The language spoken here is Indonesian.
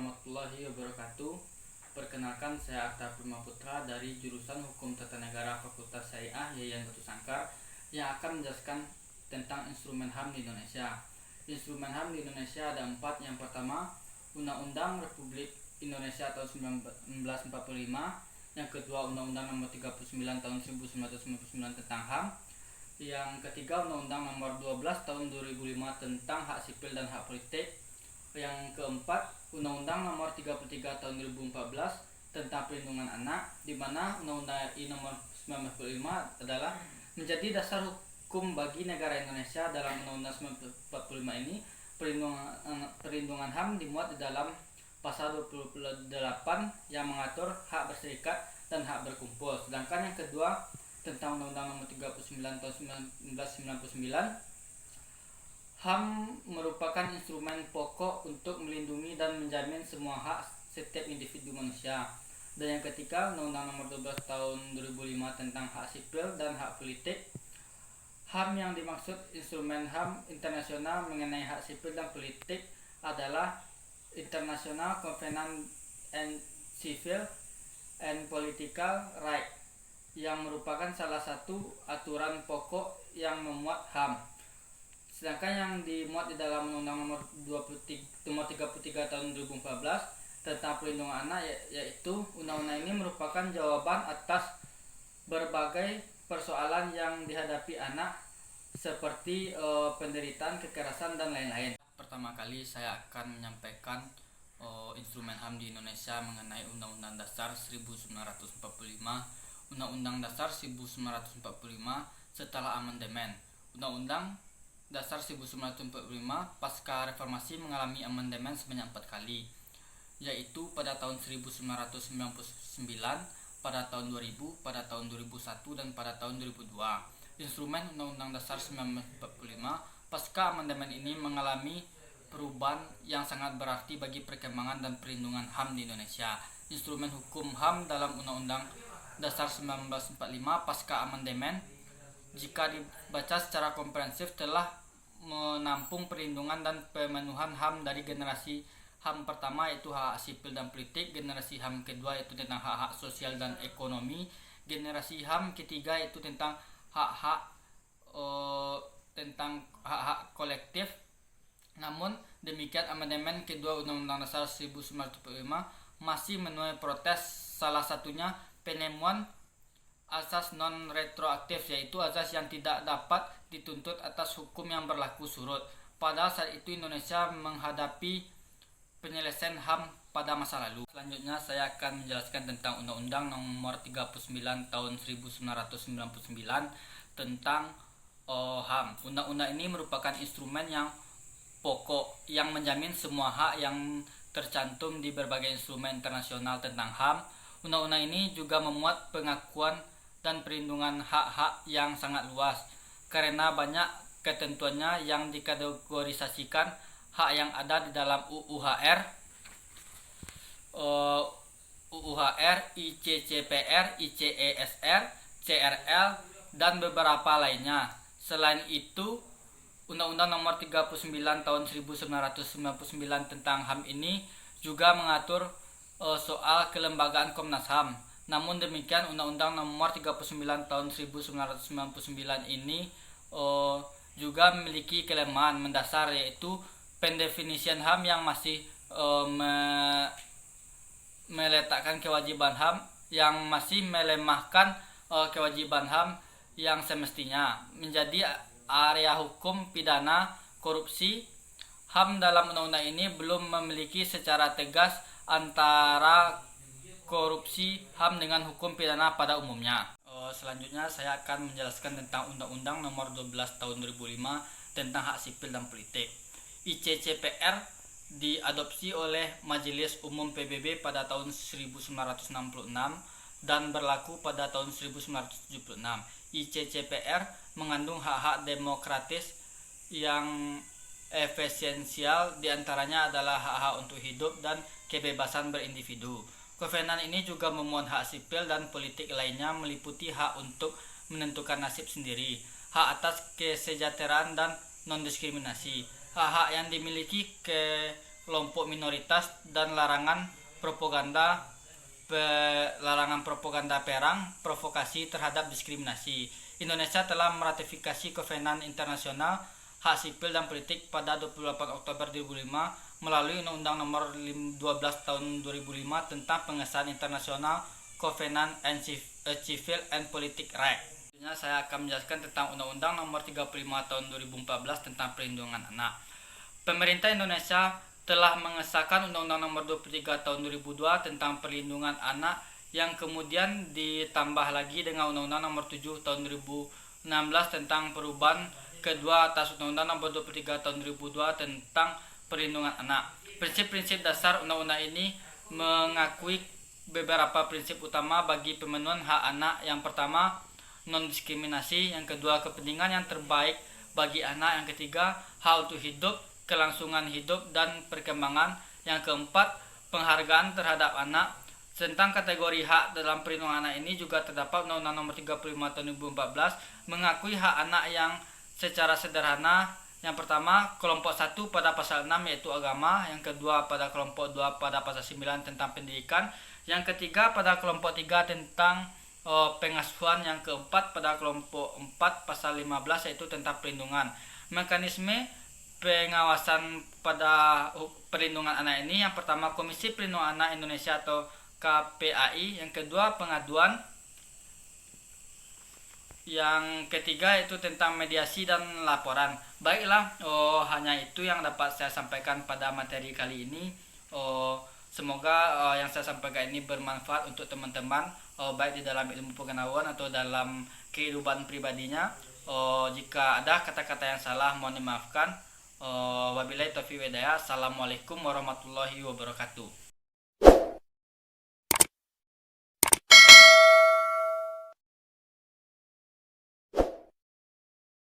warahmatullahi wabarakatuh. Perkenalkan, saya Arta Prima Putra dari jurusan Hukum Tata Negara Fakultas Syariah Yayan Batu Sangkar yang akan menjelaskan tentang instrumen HAM di Indonesia. Instrumen HAM di Indonesia ada 4. Yang pertama, Undang-Undang Republik Indonesia tahun 1945. Yang kedua, Undang-Undang Nomor 39 tahun 1999 tentang HAM. Yang ketiga, Undang-Undang Nomor 12 tahun 2005 tentang hak sipil dan hak politik. Yang keempat, Undang-Undang Nomor 33 tahun 2014 tentang perlindungan anak, di mana Undang-Undang RI Nomor 1945 adalah menjadi dasar hukum bagi negara Indonesia. Dalam Undang-Undang 1945 ini, perlindungan HAM dimuat di dalam pasal 28 yang mengatur hak berserikat dan hak berkumpul. Sedangkan yang kedua, tentang Undang-Undang Nomor 39 tahun 1999, HAM merupakan instrumen pokok untuk melindungi dan menjamin semua hak setiap individu manusia. Dan yang ketiga, Undang-Undang Nomor 12 tahun 2005 tentang hak sipil dan hak politik. HAM yang dimaksud instrumen HAM internasional mengenai hak sipil dan politik adalah International Covenant and Civil and Political Rights, yang merupakan salah satu aturan pokok yang memuat HAM. Sedangkan yang dimuat di dalam Undang-Undang Nomor 33 tahun 2014 tentang perlindungan anak, yaitu undang-undang ini merupakan jawaban atas berbagai persoalan yang dihadapi anak seperti penderitaan, kekerasan, dan lain-lain. Pertama kali saya akan menyampaikan instrumen HAM di Indonesia mengenai Undang-Undang Dasar 1945, Undang-Undang Dasar 1945 setelah amandemen. Undang-Undang Dasar 1945 pasca reformasi mengalami amandemen sebanyak 4 kali, yaitu pada tahun 1999, pada tahun 2000, pada tahun 2001, dan pada tahun 2002. Instrumen Undang-Undang Dasar 1945 pasca amandemen ini mengalami perubahan yang sangat berarti bagi perkembangan dan perlindungan HAM di Indonesia. Instrumen hukum HAM dalam Undang-Undang Dasar 1945 pasca amandemen, jika dibaca secara komprehensif, telah menampung perlindungan dan pemenuhan HAM dari generasi HAM pertama, yaitu hak sipil dan politik; generasi HAM kedua, yaitu tentang hak-hak sosial dan ekonomi; generasi HAM ketiga, yaitu tentang hak-hak kolektif. Namun demikian, amandemen kedua Undang-Undang Dasar 1945 masih menuai protes, salah satunya penemuan asas non retroaktif, yaitu asas yang tidak dapat dituntut atas hukum yang berlaku surut. Padahal saat itu Indonesia menghadapi penyelesaian HAM pada masa lalu. Selanjutnya saya akan menjelaskan tentang Undang-Undang Nomor 39 tahun 1999 tentang HAM. Undang-undang ini merupakan instrumen yang pokok yang menjamin semua hak yang tercantum di berbagai instrumen internasional tentang HAM. Undang-undang ini juga memuat pengakuan dan perlindungan hak-hak yang sangat luas, karena banyak ketentuannya yang dikategorisasikan hak yang ada di dalam UUHR, ICCPR, ICESR, CRL, dan beberapa lainnya. Selain itu, Undang-Undang Nomor 39 tahun 1999 tentang HAM ini juga mengatur soal kelembagaan Komnas HAM. Namun demikian, Undang-Undang Nomor 39 tahun 1999 ini juga memiliki kelemahan mendasar, yaitu pendefinisian HAM yang masih meletakkan kewajiban HAM, yang masih melemahkan kewajiban HAM yang semestinya menjadi area hukum pidana korupsi. HAM dalam undang-undang ini belum memiliki secara tegas antara korupsi HAM dengan hukum pidana pada umumnya. Selanjutnya saya akan menjelaskan tentang Undang-Undang Nomor 12 tahun 2005 tentang hak sipil dan politik. ICCPR diadopsi oleh Majelis Umum PBB pada tahun 1966 dan berlaku pada tahun 1976. ICCPR mengandung hak-hak demokratis yang esensial, diantaranya adalah hak-hak untuk hidup dan kebebasan berindividu. Kovenan ini juga memuat hak sipil dan politik lainnya, meliputi hak untuk menentukan nasib sendiri, hak atas kesejahteraan dan non-diskriminasi, hak-hak yang dimiliki kelompok minoritas dan larangan propaganda perang, provokasi terhadap diskriminasi. Indonesia telah meratifikasi Kovenan Internasional Hak Sipil dan Politik pada 28 Oktober 2005 melalui Undang-Undang Nomor 12 Tahun 2005 tentang pengesahan internasional Covenant and Civil and Politic Rights. Saya akan menjelaskan tentang Undang-Undang Nomor 35 Tahun 2014 tentang Perlindungan Anak. Pemerintah Indonesia telah mengesahkan Undang-Undang Nomor 23 Tahun 2002 tentang Perlindungan Anak yang kemudian ditambah lagi dengan Undang-Undang Nomor 7 Tahun 2016 tentang perubahan kedua atas Undang-Undang Nomor 23 Tahun 2002 tentang Perlindungan Anak. Prinsip-prinsip dasar undang-undang ini mengakui beberapa prinsip utama bagi pemenuhan hak anak. Yang pertama, non-diskriminasi. Yang kedua, kepentingan yang terbaik bagi anak. Yang ketiga, hak untuk hidup, kelangsungan hidup dan perkembangan. Yang keempat, penghargaan terhadap anak. Tentang kategori hak dalam perlindungan anak ini juga terdapat Undang-Undang Nomor 35 Tahun 2014 mengakui hak anak yang secara sederhana. Yang pertama, kelompok 1 pada pasal 6 yaitu agama. Yang kedua, pada kelompok 2 pada pasal 9 tentang pendidikan. Yang ketiga, pada kelompok 3 tentang pengasuhan. Yang keempat, pada kelompok 4 pasal 15 yaitu tentang perlindungan. Mekanisme pengawasan pada perlindungan anak ini, yang pertama Komisi Perlindungan Anak Indonesia atau KPAI, yang kedua pengaduan, yang ketiga itu tentang mediasi dan laporan. Baiklah, hanya itu yang dapat saya sampaikan pada materi kali ini. Semoga yang saya sampaikan ini bermanfaat untuk teman-teman, baik di dalam ilmu pengetahuan atau dalam kehidupan pribadinya. Jika ada kata-kata yang salah, mohon dimaafkan. Wabillahi taufiq wal hidayah. Assalamualaikum warahmatullahi wabarakatuh.